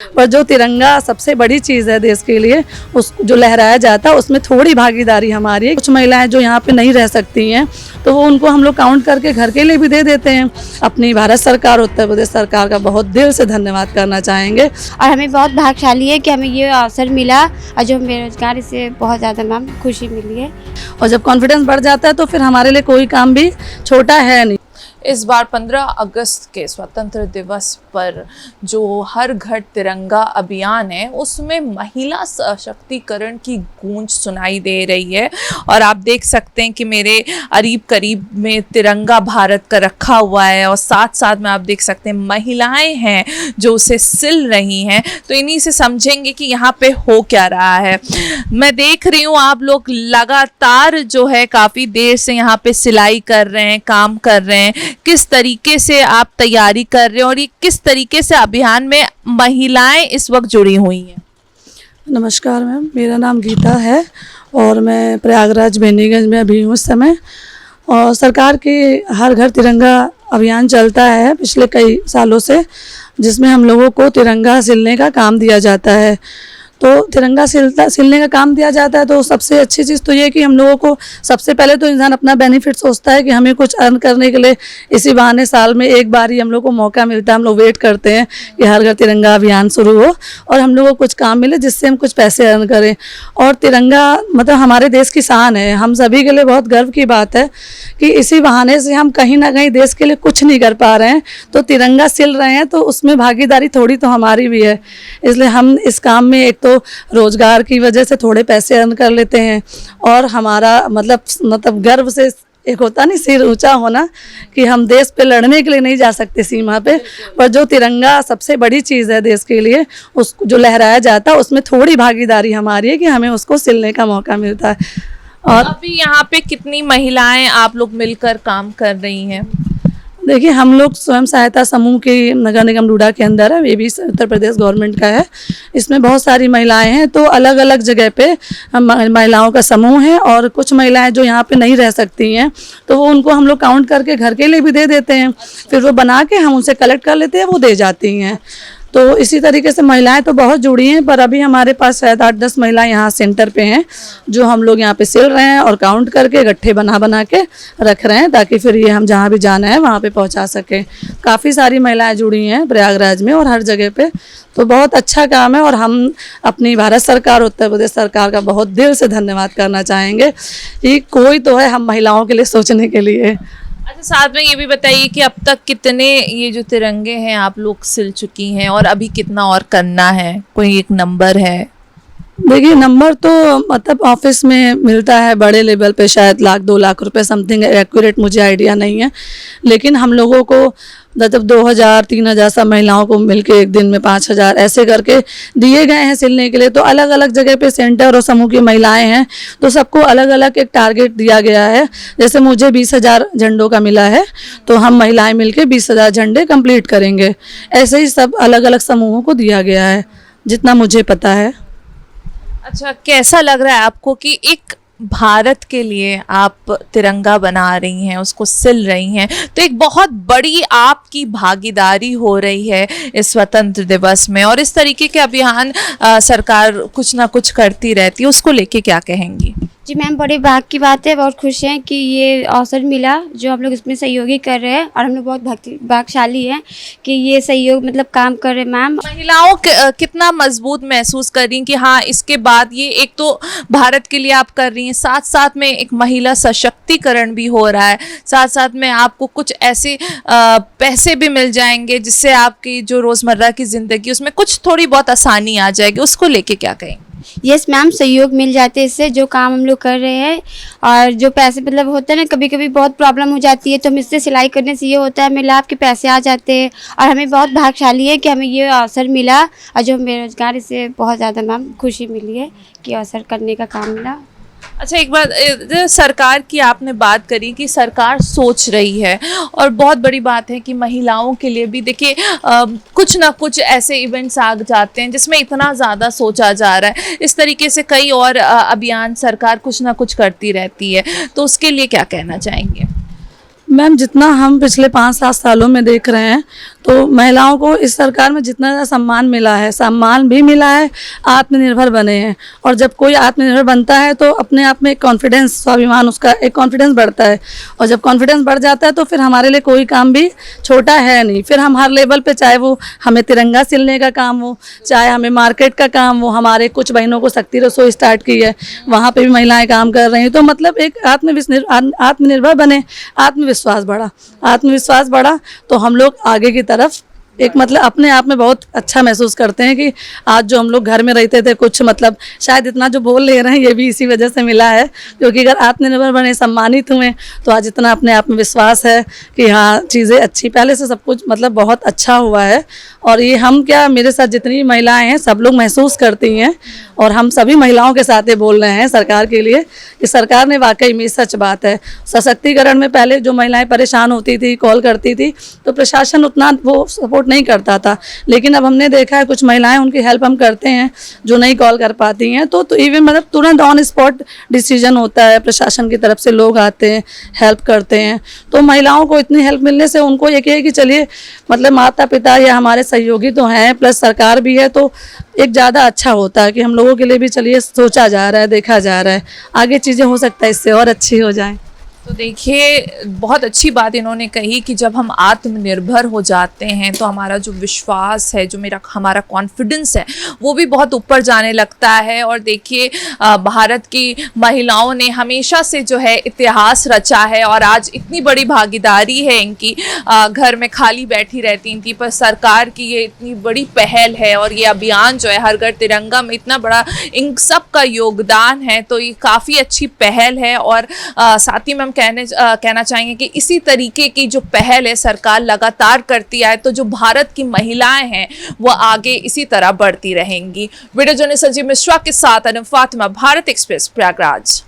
पर जो तिरंगा सबसे बड़ी चीज़ है देश के लिए, उस जो लहराया जाता है उसमें थोड़ी भागीदारी हमारी है। कुछ महिलाएं जो यहाँ पे नहीं रह सकती हैं तो वो उनको हम लोग काउंट करके घर के लिए भी दे देते हैं। अपनी भारत सरकार, उत्तर प्रदेश सरकार का बहुत दिल से धन्यवाद करना चाहेंगे। और हमें बहुत भाग्यशाली है कि हमें ये अवसर मिला और जो बेरोजगार इससे बहुत ज़्यादा मैम खुशी मिली है। और जब कॉन्फिडेंस बढ़ जाता है तो फिर हमारे लिए कोई काम भी छोटा है नहीं। इस बार 15 अगस्त के स्वतंत्र दिवस पर जो हर घर तिरंगा अभियान है उसमें महिला सशक्तिकरण की गूंज सुनाई दे रही है। और आप देख सकते हैं कि मेरे करीब करीब में तिरंगा भारत का रखा हुआ है और साथ साथ में आप देख सकते हैं महिलाएं हैं जो उसे सिल रही हैं। तो इन्हीं से समझेंगे कि यहाँ पे हो क्या रहा है। मैं देख रही हूँ आप लोग लगातार जो है काफ़ी देर से यहाँ पे सिलाई कर रहे हैं, काम कर रहे हैं। किस तरीके से आप तैयारी कर रहे हैं और ये किस तरीके से अभियान में महिलाएं इस वक्त जुड़ी हुई हैं? नमस्कार मैम, मेरा नाम गीता है और मैं प्रयागराज बेनीगंज में अभी हूँ इस समय। और सरकार की हर घर तिरंगा अभियान चलता है पिछले कई सालों से, जिसमें हम लोगों को तिरंगा सिलने का काम दिया जाता है। तो तिरंगा सिलने का काम दिया जाता है तो सबसे अच्छी चीज़ तो ये है कि हम लोगों को सबसे पहले तो इंसान अपना बेनिफिट सोचता है कि हमें कुछ अर्न करने के लिए इसी बहाने साल में एक बार ही हम लोग को मौका मिलता है। हम लोग वेट करते हैं कि हर घर तिरंगा अभियान शुरू हो और हम लोगों को कुछ काम मिले जिससे हम कुछ पैसे अर्न करें। और तिरंगा मतलब हमारे देश की शान है, हम सभी के लिए बहुत गर्व की बात है कि इसी बहाने से हम कहीं ना कहीं देश के लिए कुछ नहीं कर पा रहे हैं तो तिरंगा सिल रहे हैं, तो उसमें भागीदारी थोड़ी तो हमारी भी है। इसलिए हम इस काम में एक तो रोजगार की वजह से थोड़े पैसे अर्न कर लेते हैं और हमारा मतलब गर्व से एक होता नहीं सिर ऊंचा होना कि हम देश पे लड़ने के लिए नहीं जा सकते सीमा पे, पर जो तिरंगा सबसे बड़ी चीज़ है देश के लिए, उस जो लहराया जाता है उसमें थोड़ी भागीदारी हमारी है कि हमें उसको सिलने का मौका मिलता है। और अभी यहाँ पे कितनी महिलाएं आप लोग मिलकर काम कर रही हैं? देखिए, हम लोग स्वयं सहायता समूह की नगर निगम डूडा के अंदर है, ये भी उत्तर प्रदेश गवर्नमेंट का है। इसमें बहुत सारी महिलाएं हैं, तो अलग अलग जगह पे महिलाओं का समूह है। और कुछ महिलाएं जो यहाँ पे नहीं रह सकती हैं तो वो उनको हम लोग काउंट करके घर के लिए भी दे देते हैं, फिर वो बना के हम उनसे कलेक्ट कर लेते हैं, वो दे जाती हैं। तो इसी तरीके से महिलाएं तो बहुत जुड़ी हैं, पर अभी हमारे पास शायद 8-10 महिलाएं यहाँ सेंटर पे हैं जो हम लोग यहाँ पे सिल रहे हैं और काउंट करके गट्ठे बना के रख रहे हैं ताकि फिर ये हम जहाँ भी जाना है वहाँ पे पहुँचा सकें। काफ़ी सारी महिलाएं जुड़ी हैं प्रयागराज में और हर जगह पे, तो बहुत अच्छा काम है। और हम अपनी भारत सरकार, उत्तर प्रदेश सरकार का बहुत दिल से धन्यवाद करना चाहेंगे कि कोई तो है हम महिलाओं के लिए सोचने के लिए। अच्छा, साथ में ये भी बताइए कि अब तक कितने ये जो तिरंगे हैं आप लोग सिल चुकी हैं और अभी कितना और करना है? कोई एक नंबर है? देखिए, नंबर तो मतलब ऑफिस में मिलता है बड़े लेवल पे, शायद 1-2 लाख रुपए समथिंग, एक्यूरेट मुझे आइडिया नहीं है। लेकिन हम लोगों को मतलब 2000-3000 सब महिलाओं को मिलके एक दिन में 5000 ऐसे करके दिए गए हैं सिलने के लिए। तो अलग अलग जगह पे सेंटर और समूह की महिलाएं हैं तो सबको अलग अलग एक टारगेट दिया गया है। जैसे मुझे 20,000 झंडों का मिला है तो हम महिलाएं मिलके 20,000 झंडे कंप्लीट करेंगे। ऐसे ही सब अलग अलग समूहों को दिया गया है जितना मुझे पता है। अच्छा, कैसा लग रहा है आपको कि एक भारत के लिए आप तिरंगा बना रही हैं, उसको सिल रही हैं, तो एक बहुत बड़ी आपकी भागीदारी हो रही है इस स्वतंत्र दिवस में, और इस तरीके के अभियान सरकार कुछ ना कुछ करती रहती है, उसको लेके क्या कहेंगी? जी मैम, बड़े भाग की बात है, बहुत खुश हैं कि ये अवसर मिला जो हम लोग इसमें सहयोगी कर रहे हैं और हम लोग बहुत भाग्यशाली हैं कि ये सहयोग मतलब काम कर रहे हैं। मैम, महिलाओं कितना मजबूत महसूस कर रही हैं कि हाँ, इसके बाद ये एक तो भारत के लिए आप कर रही हैं, साथ साथ में एक महिला सशक्तिकरण भी हो रहा है, साथ साथ में आपको कुछ ऐसे पैसे भी मिल जाएंगे जिससे आपकी जो रोज़मर्रा की ज़िंदगी उसमें कुछ थोड़ी बहुत आसानी आ जाएगी, उसको लेके क्या कहेंगे? यस मैम, सहयोग मिल जाते हैं इससे जो काम हम लोग कर रहे हैं। और जो पैसे मतलब होता है ना, कभी कभी बहुत प्रॉब्लम हो जाती है तो हम इससे सिलाई करने से ये होता है हमें लाभ के पैसे आ जाते हैं और हमें बहुत भाग्यशाली है कि हमें ये अवसर मिला और जो बेरोजगार इससे बहुत ज़्यादा मैम खुशी मिली है कि अवसर करने का काम मिला। अच्छा, एक बात, सरकार की आपने बात करी कि सरकार सोच रही है और बहुत बड़ी बात है कि महिलाओं के लिए भी देखिए कुछ ना कुछ ऐसे इवेंट्स आ जाते हैं जिसमें इतना ज़्यादा सोचा जा रहा है। इस तरीके से कई और अभियान सरकार कुछ ना कुछ करती रहती है, तो उसके लिए क्या कहना चाहेंगे? मैम, जितना हम पिछले 5-7 सालों में देख रहे हैं तो महिलाओं को इस सरकार में जितना ज़्यादा सम्मान मिला है, सम्मान भी मिला है, आत्मनिर्भर बने हैं। और जब कोई आत्मनिर्भर बनता है तो अपने आप में एक कॉन्फिडेंस, स्वाभिमान, उसका एक कॉन्फिडेंस बढ़ता है। और जब कॉन्फिडेंस बढ़ जाता है तो फिर हमारे लिए कोई काम भी छोटा है नहीं। फिर हम हर लेवल पे, चाहे वो हमें तिरंगा सिलने का काम हो, चाहे हमें मार्केट का काम हो, हमारे कुछ बहनों को शक्ति रसोई स्टार्ट की है, वहाँ पे भी महिलाएं काम कर रही हैं। तो मतलब एक आत्मनिर्भर बने, आत्मविश्वास बढ़ा तो हम लोग आगे की तरफ एक मतलब अपने आप में बहुत अच्छा महसूस करते हैं कि आज जो हम लोग घर में रहते थे, कुछ मतलब शायद इतना जो बोल ले रहे हैं ये भी इसी वजह से मिला है, क्योंकि अगर आत्मनिर्भर बने, सम्मानित हुए, तो आज इतना अपने आप में विश्वास है कि हाँ चीज़ें अच्छी, पहले से सब कुछ मतलब बहुत अच्छा हुआ है। और ये हम क्या, मेरे साथ जितनी भी महिलाएं हैं सब लोग महसूस करती हैं, और हम सभी महिलाओं के साथ ये बोल रहे हैं सरकार के लिए कि सरकार ने वाकई में, सच बात है, सशक्तिकरण में पहले जो महिलाएं परेशान होती थी, कॉल करती थी, तो प्रशासन उतना वो सपोर्ट नहीं करता था। लेकिन अब हमने देखा है कुछ महिलाएं, उनकी हेल्प हम करते हैं जो नहीं कॉल कर पाती हैं, तो इवन मतलब तुरंत ऑन स्पॉट डिसीजन होता है, प्रशासन की तरफ से लोग आते हैं, हेल्प करते हैं। तो महिलाओं को इतनी हेल्प मिलने से उनको ये है कि चलिए मतलब माता पिता या हमारे सहयोगी तो हैं, प्लस सरकार भी है, तो एक ज़्यादा अच्छा होता है कि हम लोगों के लिए भी चलिए सोचा जा रहा है, देखा जा रहा है, आगे चीज़ें हो सकता है इससे और अच्छी हो जाएं। तो देखिए, बहुत अच्छी बात इन्होंने कही कि जब हम आत्मनिर्भर हो जाते हैं तो हमारा जो विश्वास है, जो हमारा कॉन्फिडेंस है, वो भी बहुत ऊपर जाने लगता है। और देखिए, भारत की महिलाओं ने हमेशा से जो है इतिहास रचा है, और आज इतनी बड़ी भागीदारी है इनकी, घर में खाली बैठी रहती थी, पर सरकार की ये इतनी बड़ी पहल है, और ये अभियान जो है हर घर तिरंगा में इतना बड़ा इन सब का योगदान है, तो ये काफ़ी अच्छी पहल है। और साथ ही में हम कहना चाहेंगे कि इसी तरीके की जो पहल है सरकार लगातार करती है, तो जो भारत की महिलाएं हैं वो आगे इसी तरह बढ़ती रहेंगी। वीडियो जर्नलिस्ट संजीव मिश्रा के साथ अनुम फातिमा, भारत एक्सप्रेस, प्रयागराज।